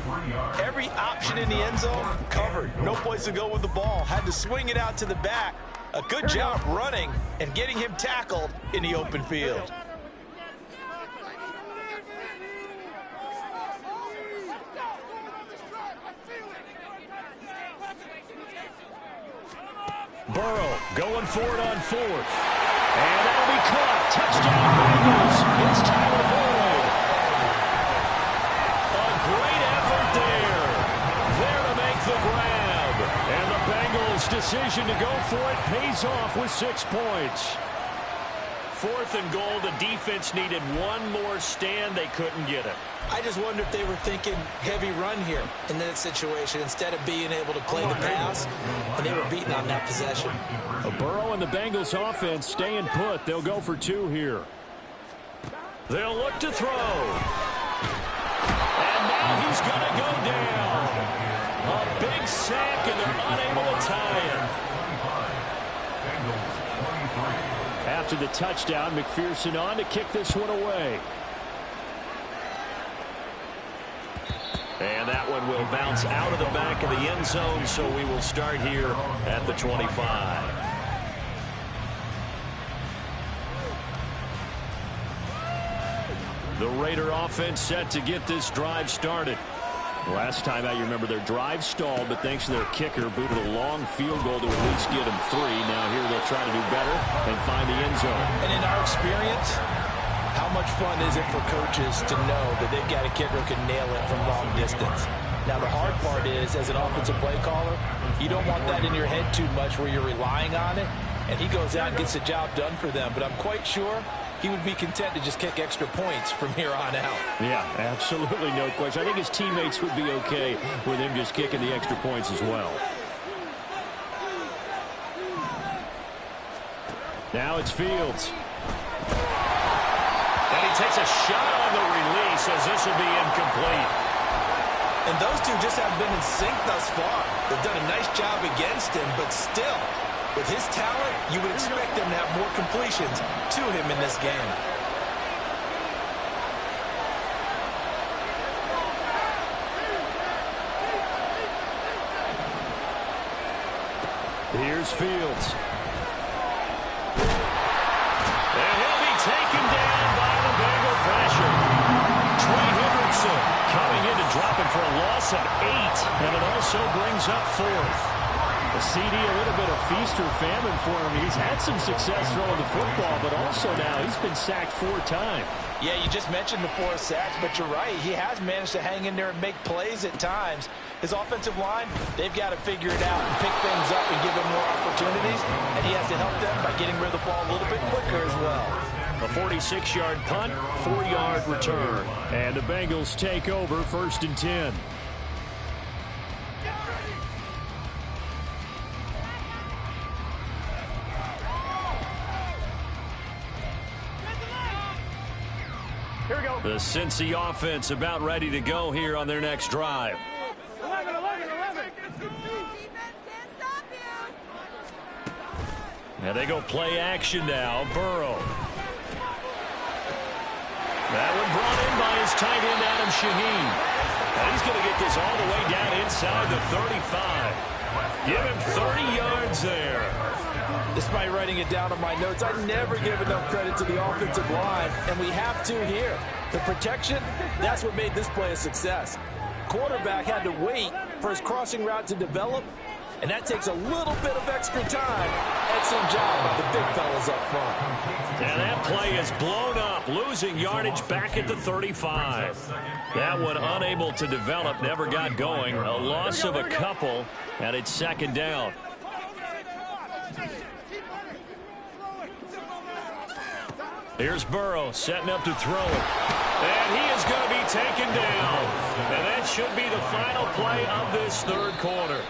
Every option in the end zone covered. No place to go with the ball. Had to swing it out to the back. A good job running and getting him tackled in the open field. Burrow going for it on 4th. And that'll be caught. Touchdown Bengals. It's Tyler Boyd. A great effort there. There to make the grab. And the Bengals' decision to go for it pays off with 6 points. 4th and goal. The defense needed one more stand. They couldn't get it. I just wonder if they were thinking heavy run here in that situation instead of being able to play the pass, and they were beaten on that possession. Burrow and the Bengals offense staying put. They'll go for 2 here. They'll look to throw. And now he's going to go down. A big sack, and they're unable to tie it. After the touchdown, McPherson on to kick this one away. And that one will bounce out of the back of the end zone, so we will start here at the 25. The Raider offense set to get this drive started. Last time out, you remember their drive stalled, but thanks to their kicker, booted a long field goal to at least get them 3. Now here they'll try to do better and find the end zone. And in our experience, How much fun is it for coaches to know that they've got a kicker who can nail it from long distance? Now, the hard part is, as an offensive play caller, you don't want that in your head too much where you're relying on it, and he goes out and gets the job done for them. But I'm quite sure he would be content to just kick extra points from here on out. Yeah, absolutely no question. I think his teammates would be okay with him just kicking the extra points as well. Now it's Fields. And he takes a shot on the release as this will be incomplete. And those two just haven't been in sync thus far. They've done a nice job against him, but still, with his talent, you would expect them to have more completions to him in this game. Here's Fields. And he'll be taken down by the Bengal pressure. Trey Hendrickson coming in to drop him for a loss of 8. And it also brings up 4th. A CD, a little bit of feast or famine for him. He's had some success throwing the football, but also now he's been sacked 4 times. Yeah, you just mentioned the 4 sacks, but you're right. He has managed to hang in there and make plays at times. His offensive line, they've got to figure it out and pick things up and give him more opportunities, and he has to help them by getting rid of the ball a little bit quicker as well. A 46-yard punt, 4-yard return. And the Bengals take over 1st and 10. Here we go. The Cincy offense about ready to go here on their next drive. 11, 11, 11. And they go play action now. Burrow. That one brought in by his tight end, Adam Shaheen. And he's going to get this all the way down inside the 35. Give him 30 yards there. Despite writing it down on my notes, I never give enough credit to the offensive line, and we have to here. The protection, that's what made this play a success. Quarterback had to wait for his crossing route to develop, and that takes a little bit of extra time. Excellent job by the big fellas up front. And that play is blown up, losing yardage back at the 35. That one unable to develop, never got going. A loss of a couple, and it's 2nd down. Here's Burrow setting up to throw it. And he is going to be taken down. And that should be the final play of this 3rd quarter.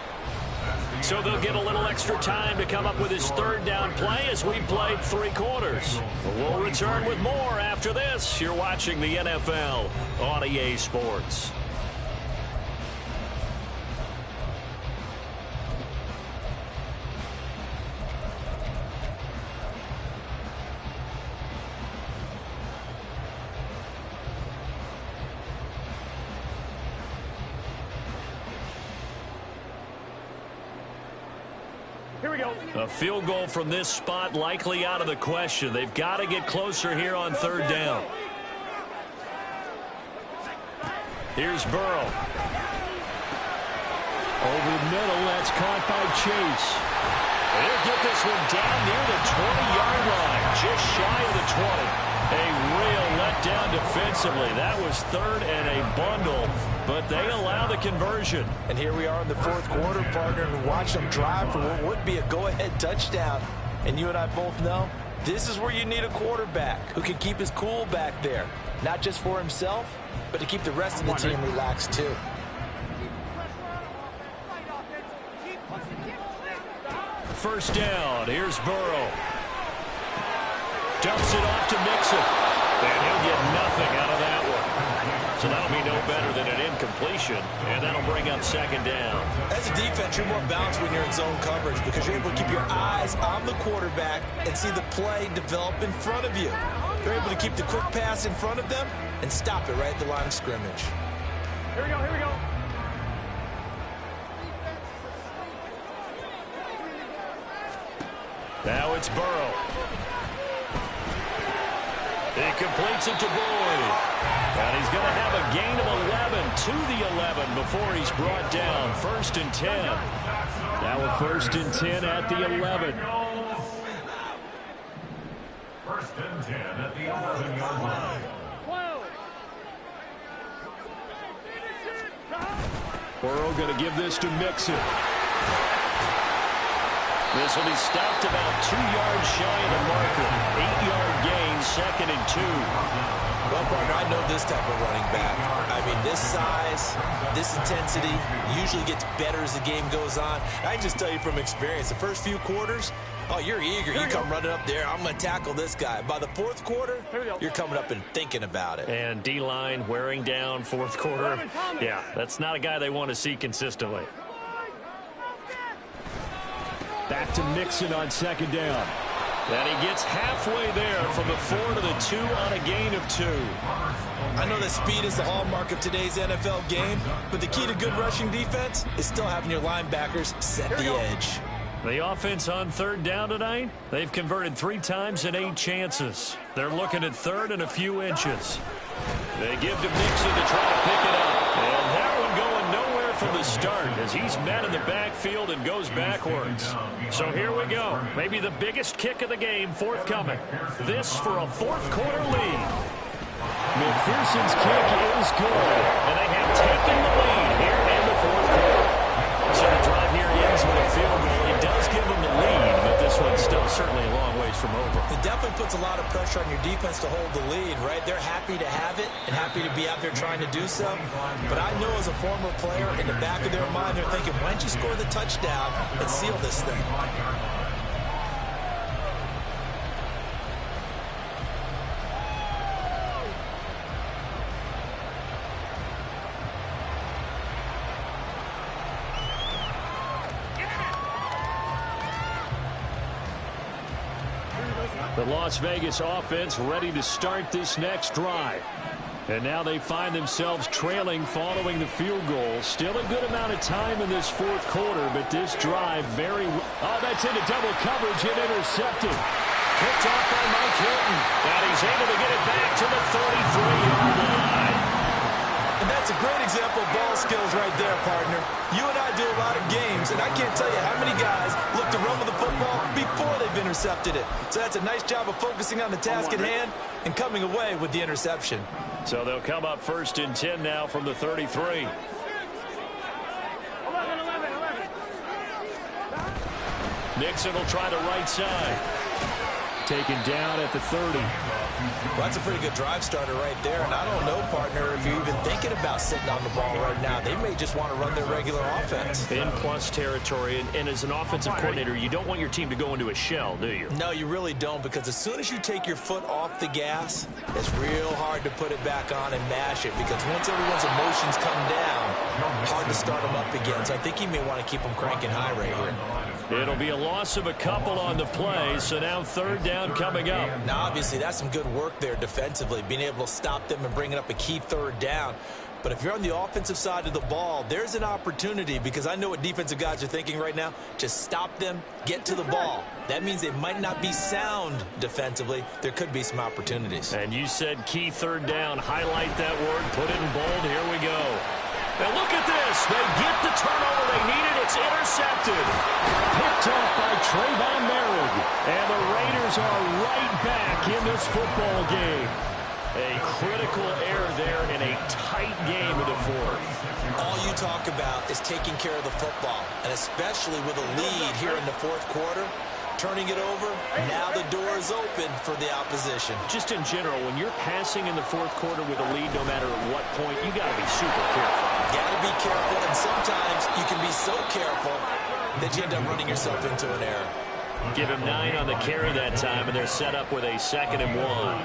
So they'll get a little extra time to come up with his 3rd down play as we played 3 quarters. We'll return with more after this. You're watching the NFL on EA Sports. Here we go. A field goal from this spot likely out of the question. They've got to get closer here on 3rd down. Here's Burrow. Over the middle, that's caught by Chase. They'll get this one down near the 20-yard line, just shy of the 20. A real letdown defensively. That was 3rd and a bundle, but they allow the conversion. And here we are in the 4th quarter, partner, and watch them drive for what would be a go-ahead touchdown. And you and I both know this is where you need a quarterback who can keep his cool back there, not just for himself, but to keep the rest of the team relaxed too. First down. Here's Burrow. Dumps it off to Mixon. And he'll get nothing out of that one. So that'll be no better than an incompletion. And that'll bring up 2nd down. As a defense, you're more balanced when you're in zone coverage because you're able to keep your eyes on the quarterback and see the play develop in front of you. They're able to keep the quick pass in front of them and stop it right at the line of scrimmage. Here we go, here we go. Now it's Burrow. He completes it to Boyd. And he's going to have a gain of 11 to the 11 before he's brought down. 1st and 10. Now a 1st and 10 at the 11. First and 10 at the 11-yard line. 12. Burrow going to give this to Mixon. This will be stopped about 2 yards shy of the marker. 8-yard gain, 2nd and 2. Well, partner, I know this type of running back. I mean, this size, this intensity usually gets better as the game goes on. I can just tell you from experience, the first few quarters, oh, you're eager. You come running up there, I'm going to tackle this guy. By the fourth quarter, you're coming up and thinking about it. And D-line wearing down fourth quarter. Yeah, that's not a guy they want to see consistently. Back to Mixon on 2nd down. And he gets halfway there from the 4 to the 2 on a gain of 2. I know that speed is the hallmark of today's NFL game, but the key to good rushing defense is still having your linebackers set the edge. The offense on 3rd down tonight, they've converted 3 times in 8 chances. They're looking at 3rd and a few inches. They give to Mixon to try to pick it up. And that one going nowhere from the start as he's met in the backfield and goes backwards. So here we go. Maybe the biggest kick of the game forthcoming. This for a fourth quarter lead. McPherson's kick is good. And they have taken the lead here in the fourth quarter. So the drive here ends with a field goal. It does give them the lead, but this one's still certainly a long ways from over. It definitely puts a lot of pressure on your defense to hold the lead, right? They're happy to have it and happy to be out there trying to do so. But I know as a former player, in the back of their mind, they're thinking, why don't you score the touchdown and seal this thing? The Las Vegas offense ready to start this next drive. And now they find themselves trailing following the field goal. Still a good amount of time in this fourth quarter, but this drive very... Oh, that's into double coverage and intercepted. Picked off by Mike Hilton. And he's able to get it back to the 33-yard line. And that's a great example of ball skills right there, partner. You and I do a lot of games, and I can't tell you how many guys look to run with the football before they've intercepted it. So that's a nice job of focusing on the task at hand and coming away with the interception. So they'll come up 1st and 10 now from the 33. 11. Mixon will try the right side. Taken down at the 30. Well, that's a pretty good drive starter right there. And I don't know, partner, if you're even thinking about sitting on the ball right now. They may just want to run their regular offense. In plus territory. And as an offensive coordinator, you don't want your team to go into a shell, do you? No, you really don't, because as soon as you take your foot off the gas, it's real hard to put it back on and mash it, because once everyone's emotions come down, hard to start them up again. So I think you may want to keep them cranking high right here. It'll be a loss of a couple on the play, so now 3rd down coming up. Now, obviously, that's some good work there defensively, being able to stop them and bringing up a key 3rd down. But if you're on the offensive side of the ball, there's an opportunity, because I know what defensive guys are thinking right now. Just stop them, get to the ball. That means they might not be sound defensively. There could be some opportunities. And you said key 3rd down. Highlight that word. Put it in bold. Here we go. And look at this. They get the turnover they needed. It's intercepted. Picked off by Trayvon Merrick. And the Raiders are right back in this football game. A critical error there in a tight game of the fourth. All you talk about is taking care of the football, and especially with a lead here in the fourth quarter. Turning it over, now the door is open for the opposition. Just in general, when you're passing in the fourth quarter with a lead, no matter at what point, you got to be super careful. Got to be careful, and sometimes you can be so careful that you end up running yourself into an error. Give him 9 on the carry that time, and they're set up with a 2nd and 1.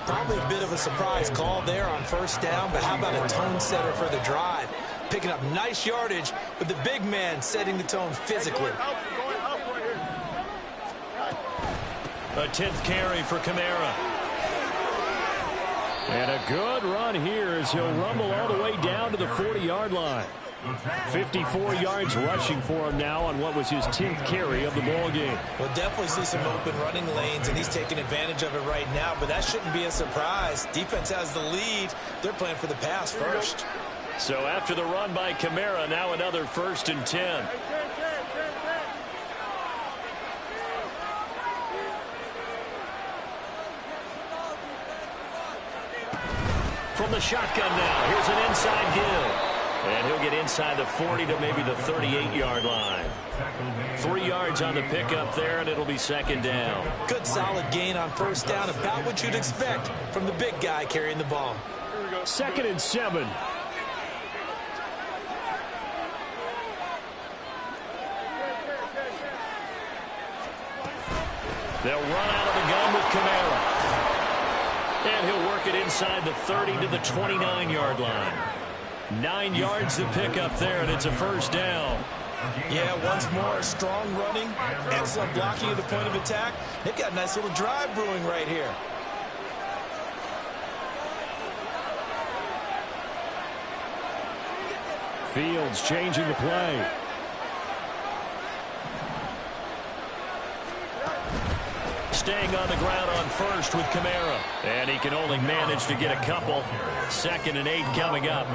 Probably a bit of a surprise call there on 1st down, but how about a tone setter for the drive? Picking up nice yardage with the big man setting the tone physically. A 10th carry for Kamara. And a good run here as he'll rumble all the way down to the 40-yard line. 54 yards rushing for him now on what was his 10th carry of the ball game. We'll definitely see some open running lanes, and he's taking advantage of it right now, but that shouldn't be a surprise. Defense has the lead. They're playing for the pass first. So after the run by Kamara, now another 1st and 10. from the shotgun now. Here's an inside give. And he'll get inside the 40 to maybe the 38-yard line. 3 yards on the pickup there, and it'll be second down. Good solid gain on first down, about what you'd expect from the big guy carrying the ball. 2nd and 7. They'll run out of the gun with Kamara. And he'll work it inside the 30 to the 29-yard line. 9 yards to pick up there, and it's a first down. Yeah, once more, strong running, excellent blocking at the point of attack. They've got a nice little drive brewing right here. Fields changing the play. Staying on the ground on first with Kamara. And he can only manage to get a couple. 2nd and 8 coming up.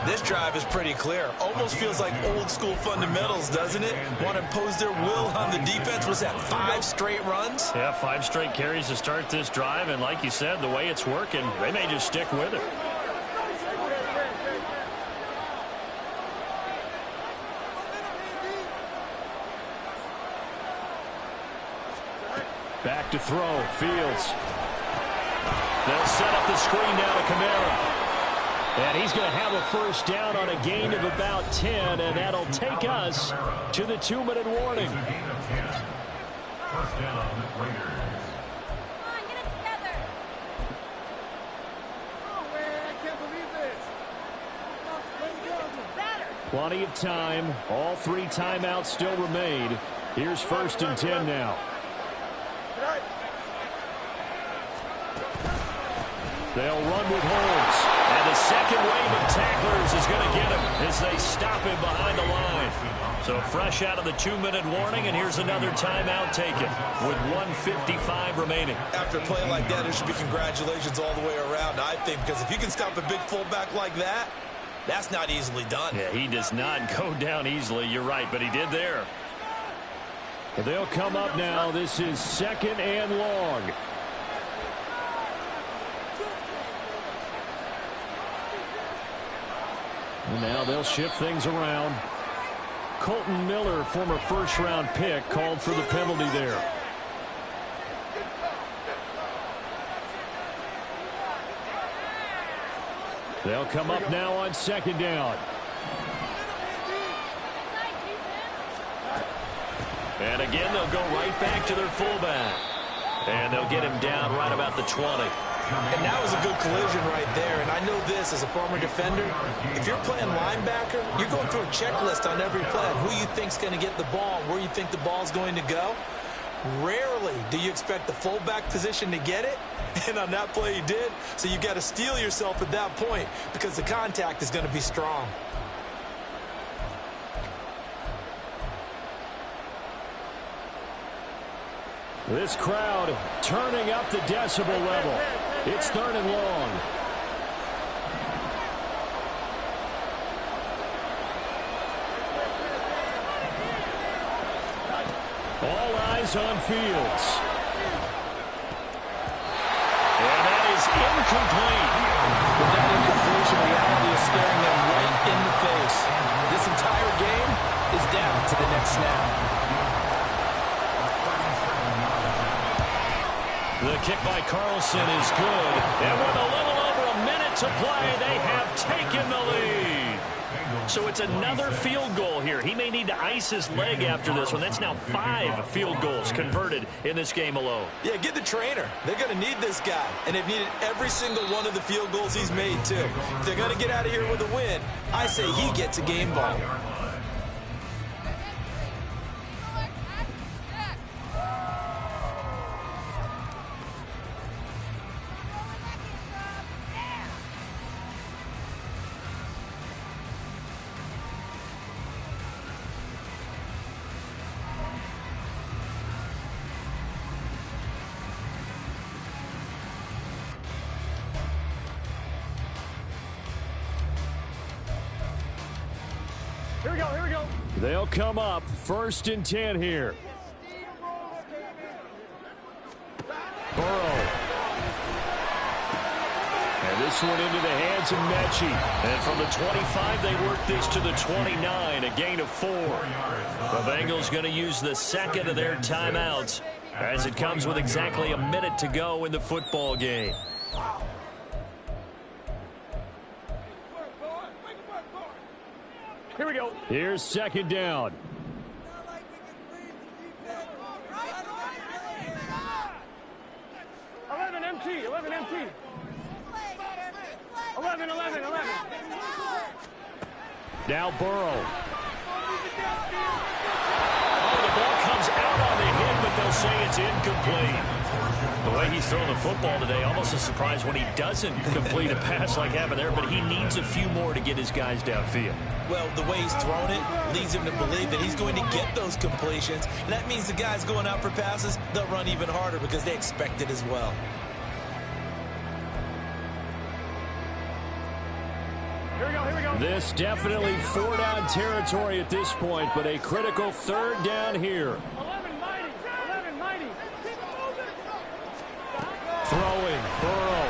This drive is pretty clear. Almost feels like old school fundamentals, doesn't it? Want to impose their will on the defense. Was that 5 straight runs? Yeah, 5 straight carries to start this drive. And like you said, the way it's working, they may just stick with it. Back to throw. Fields. They'll set up the screen now to Kamara. And he's going to have a first down on a gain of about 10, and that'll take us to the 2-minute warning. First down, Raiders. Come on, get it together. Oh, man, I can't believe this. Let's go. Better. Plenty of time. All 3 timeouts still remain. Here's 1st and 10 now. They'll run with Holmes. And the second wave of tacklers is going to get him as they stop him behind the line. So fresh out of the 2-minute warning, and here's another timeout taken with 1:55 remaining. After a play like that, there should be congratulations all the way around, I think, because if you can stop a big fullback like that, that's not easily done. Yeah, he does not go down easily. You're right, but he did there. But they'll come up now. This is 2nd and long. And now they'll shift things around. Colton Miller, former first-round pick, called for the penalty there. They'll come up now on 2nd down. And again, they'll go right back to their fullback. And they'll get him down right about the 20. And that was a good collision right there. And I know this as a former defender. If you're playing linebacker, you're going through a checklist on every play. Who you think's going to get the ball, where you think the ball's going to go. Rarely do you expect the fullback position to get it. And on that play he did. So you got to steel yourself at that point because the contact is going to be strong. This crowd turning up the decibel level. It's 3rd and long. All eyes on Fields. And that is incomplete. With that incompletion, reality is staring them right in the face. This entire game is down to the next snap. The kick by Carlson is good. And with a little over a minute to play, they have taken the lead. So it's another field goal here. He may need to ice his leg after this one. That's now 5 field goals converted in this game alone. Yeah, get the trainer. They're going to need this guy. And they've needed every single one of the field goals he's made, too. If they're going to get out of here with a win, I say he gets a game ball. Here we go, here we go. They'll come up 1st and 10 here. Burrow. And this this one into the hands of Mechie. And from the 25, they work this to the 29, a gain of 4. The Bengals going to use the second of their timeouts as it comes with exactly a minute to go in the football game. Here we go. Here's second down. 11 MT. 11 MT. 11. Now Burrow. Oh, the ball comes out on the hit, but they'll say it's incomplete. The way he's throwing the football today, almost a surprise when he doesn't complete a pass like happened there, but he needs a few more to get his guys downfield. Well, the way he's thrown it leads him to believe that he's going to get those completions. And that means the guys going out for passes, they'll run even harder because they expect it as well. Here we go. This definitely 4-down territory at this point, but a critical 3rd down here. 11 mighty. Throwing, Burrow.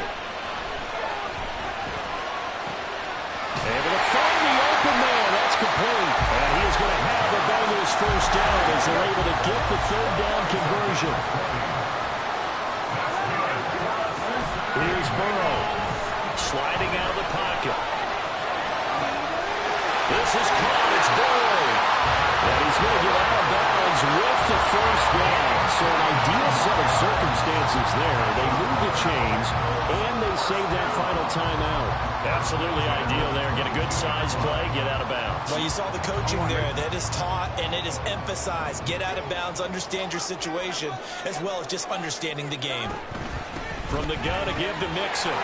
Able to find the open man. That's complete. And he is going to have the Bengals first down as they're able to get the 3rd down conversion. Here's Burrow. Sliding out of the pocket. This is caught. It's Burrow. And he's going to get out of bounds with the first down. So an ideal set of circumstances there. They move the chains, and they save that final timeout. Absolutely ideal there. Get a good size play, get out of bounds. Well, you saw the coaching there. That is taught and it is emphasized. Get out of bounds, understand your situation, as well as just understanding the game. From the gun to give to Mixon.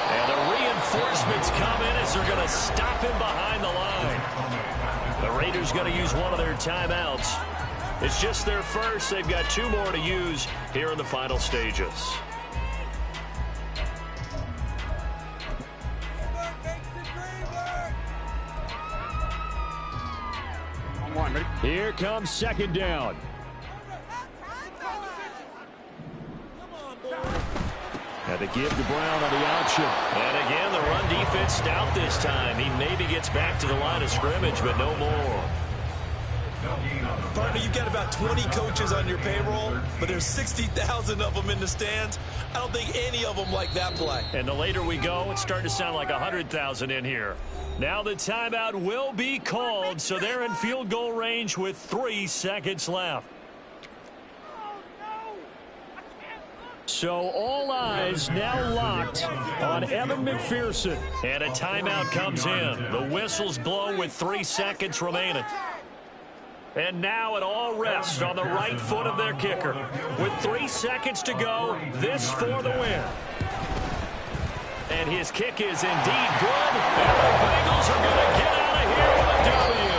And the reinforcements come in as they're going to stop him behind the line. The Raiders going to use one of their timeouts. It's just their first. They've got 2 more to use here in the final stages. Here comes second down. Had to give to Brown on the option. And again, the run defense stout this time. He maybe gets back to the line of scrimmage, but no more. Partner, you've got about 20 coaches on your payroll, but there's 60,000 of them in the stands. I don't think any of them like that play. And the later we go, it's starting to sound like 100,000 in here. Now the timeout will be called, so they're in field goal range with 3 seconds left. So all eyes now locked on Evan McPherson. And a timeout comes in. The whistles blow with 3 seconds remaining. And now it all rests on the right foot of their kicker. With 3 seconds to go, this for the win. And his kick is indeed good. And the Bengals are going to get out of here with a W.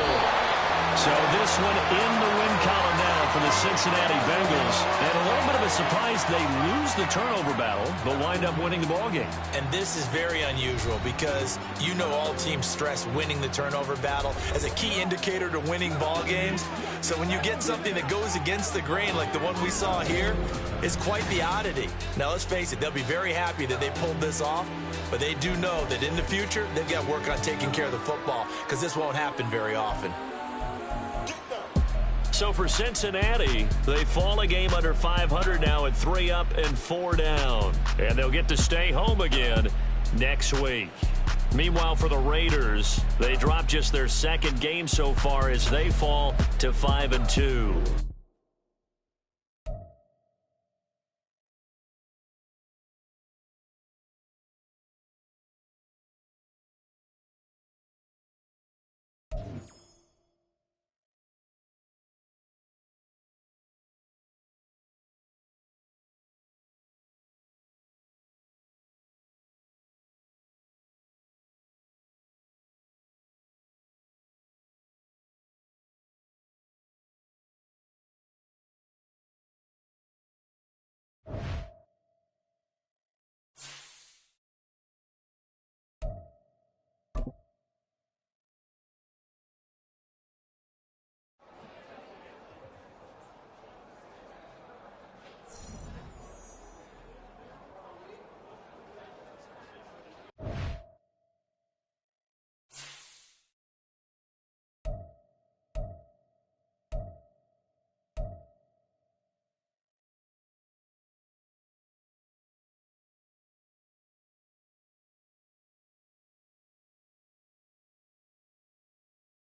So this one in the win column now for the Cincinnati Bengals. And a little bit of a surprise, they lose the turnover battle, but wind up winning the ballgame. And this is very unusual because you know all teams stress winning the turnover battle as a key indicator to winning ball games. So when you get something that goes against the grain like the one we saw here, it's quite the oddity. Now let's face it, they'll be very happy that they pulled this off, but they do know that in the future they've got to work on taking care of the football because this won't happen very often. So for Cincinnati, they fall a game under 500 now at 3 up and 4 down. And they'll get to stay home again next week. Meanwhile, for the Raiders, they drop just their second game so far as they fall to 5-2.